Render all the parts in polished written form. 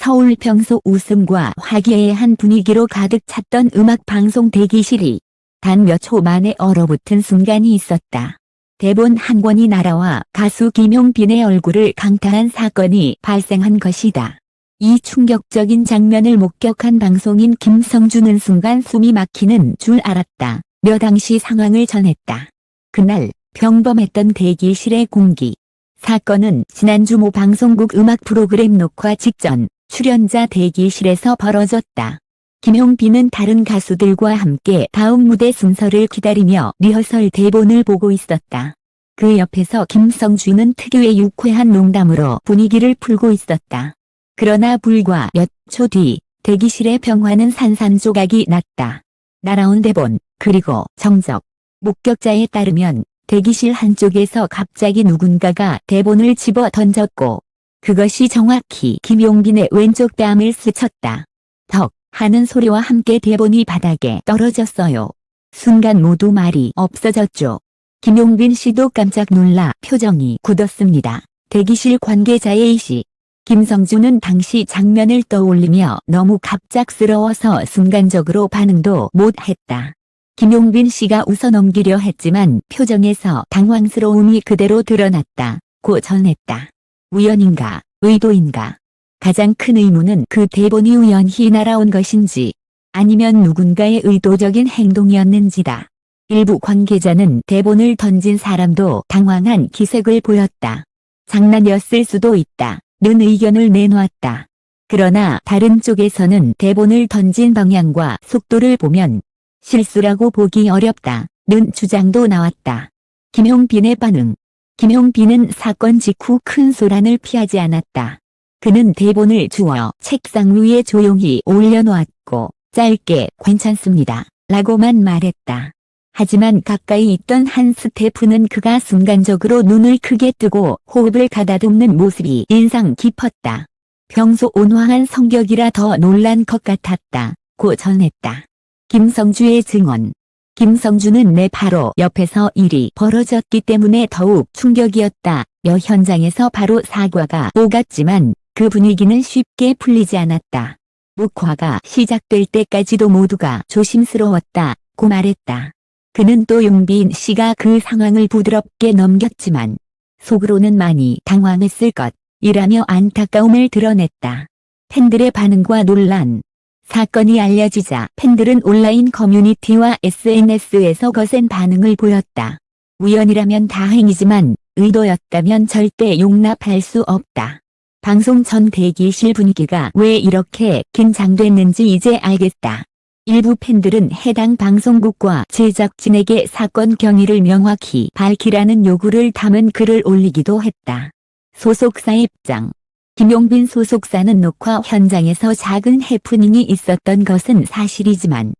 서울 평소 웃음과 화기애애한 분위기로 가득 찼던 음악방송 대기실이 단 몇 초 만에 얼어붙은 순간이 있었다. 대본 한 권이 날아와 가수 김용빈의 얼굴을 강타한 사건이 발생한 것이다. 이 충격적인 장면을 목격한 방송인 김성주는 순간 숨이 막히는 줄 알았다. 며 당시 상황을 전했다. 그날 평범했던 대기실의 공기. 사건은 지난주 모 방송국 음악 프로그램 녹화 직전 출연자 대기실에서 벌어졌다. 김용빈은 다른 가수들과 함께 다음 무대 순서를 기다리며 리허설 대본을 보고 있었다. 그 옆에서 김성주는 특유의 유쾌한 농담으로 분위기를 풀고 있었다. 그러나 불과 몇 초 뒤 대기실의 병화는 산산조각이 났다. 날아온 대본, 그리고 정적. 목격자에 따르면 대기실 한쪽에서 갑자기 누군가가 대본을 집어 던졌고 그것이 정확히 김용빈의 왼쪽 뺨을 스쳤다. 덕 하는 소리와 함께 대본이 바닥에 떨어졌어요. 순간 모두 말이 없어졌죠. 김용빈 씨도 깜짝 놀라 표정이 굳었습니다. 대기실 관계자의 A씨. 김성주는 당시 장면을 떠올리며 너무 갑작스러워서 순간적으로 반응도 못했다. 김용빈 씨가 웃어넘기려 했지만 표정에서 당황스러움이 그대로 드러났다. 고 전했다. 우연인가, 의도인가. 가장 큰 의문은 그 대본이 우연히 날아온 것인지 아니면 누군가의 의도적인 행동이었는지다. 일부 관계자는 대본을 던진 사람도 당황한 기색을 보였다. 장난이었을 수도 있다. 는 의견을 내놓았다. 그러나 다른 쪽에서는 대본을 던진 방향과 속도를 보면 실수라고 보기 어렵다. 는 주장도 나왔다. 김용빈의 반응. 김용빈은 사건 직후 큰 소란을 피하지 않았다. 그는 대본을 주워 책상 위에 조용히 올려놓았고 짧게 괜찮습니다. 라고만 말했다. 하지만 가까이 있던 한 스태프는 그가 순간적으로 눈을 크게 뜨고 호흡을 가다듬는 모습이 인상 깊었다. 평소 온화한 성격이라 더 놀란 것 같았다. 고 전했다. 김성주의 증언. 김성주는 내 바로 옆에서 일이 벌어졌기 때문에 더욱 충격이었다. 며 현장에서 바로 사과가 오갔지만 그 분위기는 쉽게 풀리지 않았다. 묵화가 시작될 때까지도 모두가 조심스러웠다. 고 말했다. 그는 또 용빈 씨가 그 상황을 부드럽게 넘겼지만 속으로는 많이 당황했을 것이라며 안타까움을 드러냈다. 팬들의 반응과 논란. 사건이 알려지자 팬들은 온라인 커뮤니티와 SNS에서 거센 반응을 보였다. 우연이라면 다행이지만 의도였다면 절대 용납할 수 없다. 방송 전 대기실 분위기가 왜 이렇게 긴장됐는지 이제 알겠다. 일부 팬들은 해당 방송국과 제작진에게 사건 경위를 명확히 밝히라는 요구를 담은 글을 올리기도 했다. 소속사 입장. 김용빈 소속사는 녹화 현장에서 작은 해프닝이 있었던 것은 사실이지만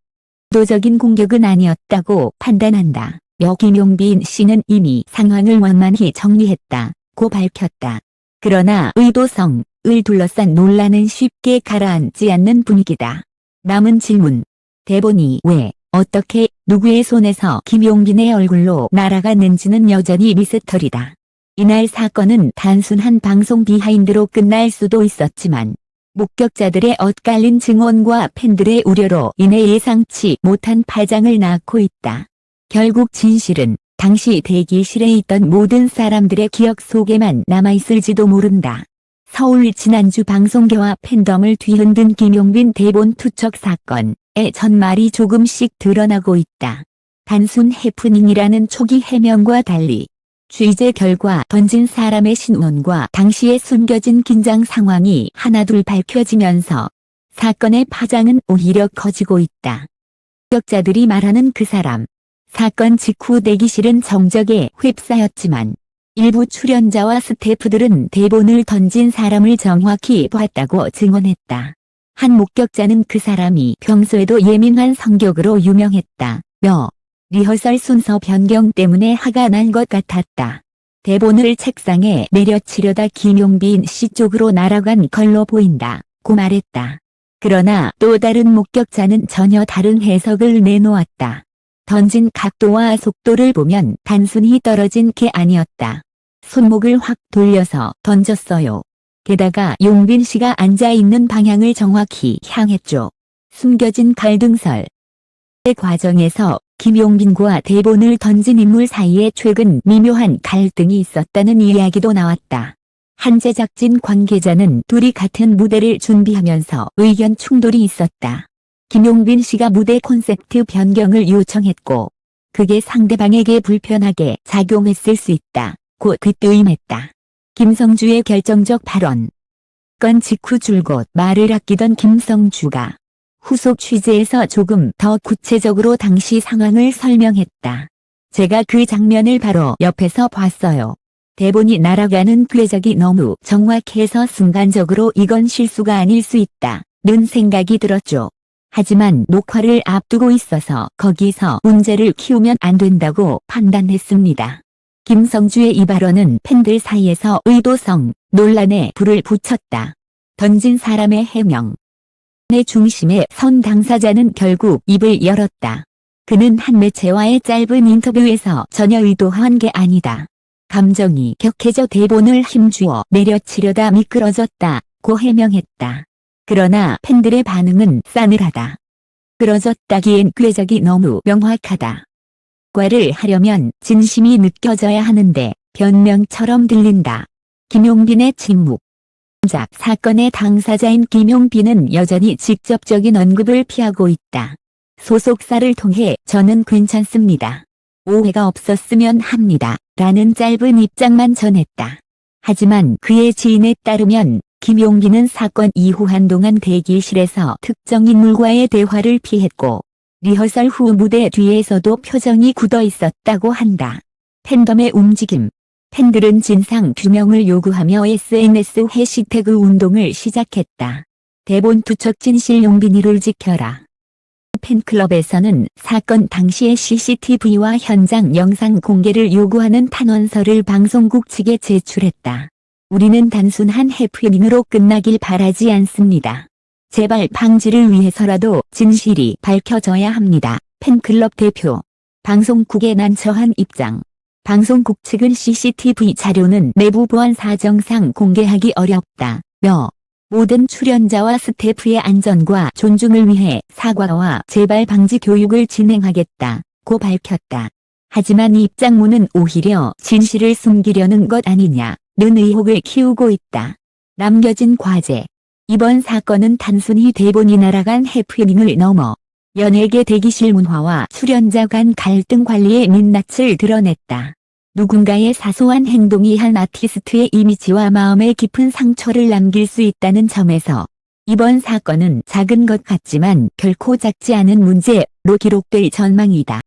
의도적인 공격은 아니었다고 판단한다. 며 김용빈 씨는 이미 상황을 완만히 정리했다고 밝혔다. 그러나 의도성을 둘러싼 논란은 쉽게 가라앉지 않는 분위기다. 남은 질문. 대본이 왜, 어떻게, 누구의 손에서 김용빈의 얼굴로 날아갔는지는 여전히 미스터리다. 이날 사건은 단순한 방송 비하인드로 끝날 수도 있었지만 목격자들의 엇갈린 증언과 팬들의 우려로 인해 예상치 못한 파장을 낳고 있다. 결국 진실은 당시 대기실에 있던 모든 사람들의 기억 속에만 남아있을지도 모른다. 서울 지난주 방송계와 팬덤을 뒤흔든 김용빈 대본 투척 사건의 전말이 조금씩 드러나고 있다. 단순 해프닝이라는 초기 해명과 달리 취재 결과 던진 사람의 신원과 당시에 숨겨진 긴장 상황이 하나둘 밝혀지면서 사건의 파장은 오히려 커지고 있다. 목격자들이 말하는 그 사람. 사건 직후 대기실은 정적에 휩싸였지만 일부 출연자와 스태프들은 대본을 던진 사람을 정확히 봤다고 증언했다. 한 목격자는 그 사람이 평소에도 예민한 성격으로 유명했다며 리허설 순서 변경 때문에 화가 난 것 같았다. 대본을 책상에 내려치려다 김용빈 씨 쪽으로 날아간 걸로 보인다고 말했다. 그러나 또 다른 목격자는 전혀 다른 해석을 내놓았다. 던진 각도와 속도를 보면 단순히 떨어진 게 아니었다. 손목을 확 돌려서 던졌어요. 게다가 용빈 씨가 앉아있는 방향을 정확히 향했죠. 숨겨진 갈등설. 의 과정에서 김용빈과 대본을 던진 인물 사이에 최근 미묘한 갈등이 있었다는 이야기도 나왔다. 한 제작진 관계자는 둘이 같은 무대를 준비하면서 의견 충돌이 있었다. 김용빈 씨가 무대 콘셉트 변경을 요청했고 그게 상대방에게 불편하게 작용했을 수 있다고 뒷도임했다. 김성주의 결정적 발언. 건 직후 줄곧 말을 아끼던 김성주가 후속 취재에서 조금 더 구체적으로 당시 상황을 설명했다. 제가 그 장면을 바로 옆에서 봤어요. 대본이 날아가는 궤적이 너무 정확해서 순간적으로 이건 실수가 아닐 수 있다는 생각이 들었죠. 하지만 녹화를 앞두고 있어서 거기서 문제를 키우면 안 된다고 판단했습니다. 김성주의 이 발언은 팬들 사이에서 의도성 논란에 불을 붙였다. 던진 사람의 해명. 의 중심에 선 당사자는 결국 입을 열었다. 그는 한 매체와의 짧은 인터뷰에서 전혀 의도한 게 아니다. 감정이 격해져 대본을 힘주어 내려치려다 미끄러졌다고 해명했다. 그러나 팬들의 반응은 싸늘하다. 미끄러졌다기엔 궤적이 너무 명확하다. 과를 하려면 진심이 느껴져야 하는데 변명처럼 들린다. 김용빈의 침묵. 작 사건의 당사자인 김용빈은 여전히 직접적인 언급을 피하고 있다. 소속사를 통해 저는 괜찮습니다. 오해가 없었으면 합니다. 라는 짧은 입장만 전했다. 하지만 그의 지인에 따르면 김용빈은 사건 이후 한동안 대기실에서 특정 인물과의 대화를 피했고 리허설 후 무대 뒤에서도 표정이 굳어 있었다고 한다. 팬덤의 움직임. 팬들은 진상 규명을 요구하며 SNS 해시태그 운동을 시작했다. 대본 투척 진실 용빈이를 지켜라. 팬클럽에서는 사건 당시의 CCTV와 현장 영상 공개를 요구하는 탄원서를 방송국 측에 제출했다. 우리는 단순한 해프닝으로 끝나길 바라지 않습니다. 재발 방지를 위해서라도 진실이 밝혀져야 합니다. 팬클럽 대표. 방송국의 난처한 입장. 방송국 측은 CCTV 자료는 내부 보안 사정상 공개하기 어렵다며 모든 출연자와 스태프의 안전과 존중을 위해 사과와 재발 방지 교육을 진행하겠다고 밝혔다. 하지만 이 입장문은 오히려 진실을 숨기려는 것 아니냐는 의혹을 키우고 있다. 남겨진 과제. 이번 사건은 단순히 대본이 날아간 해프닝을 넘어 연예계 대기실 문화와 출연자 간 갈등 관리의 민낯을 드러냈다. 누군가의 사소한 행동이 한 아티스트의 이미지와 마음에 깊은 상처를 남길 수 있다는 점에서 이번 사건은 작은 것 같지만 결코 작지 않은 문제로 기록될 전망이다.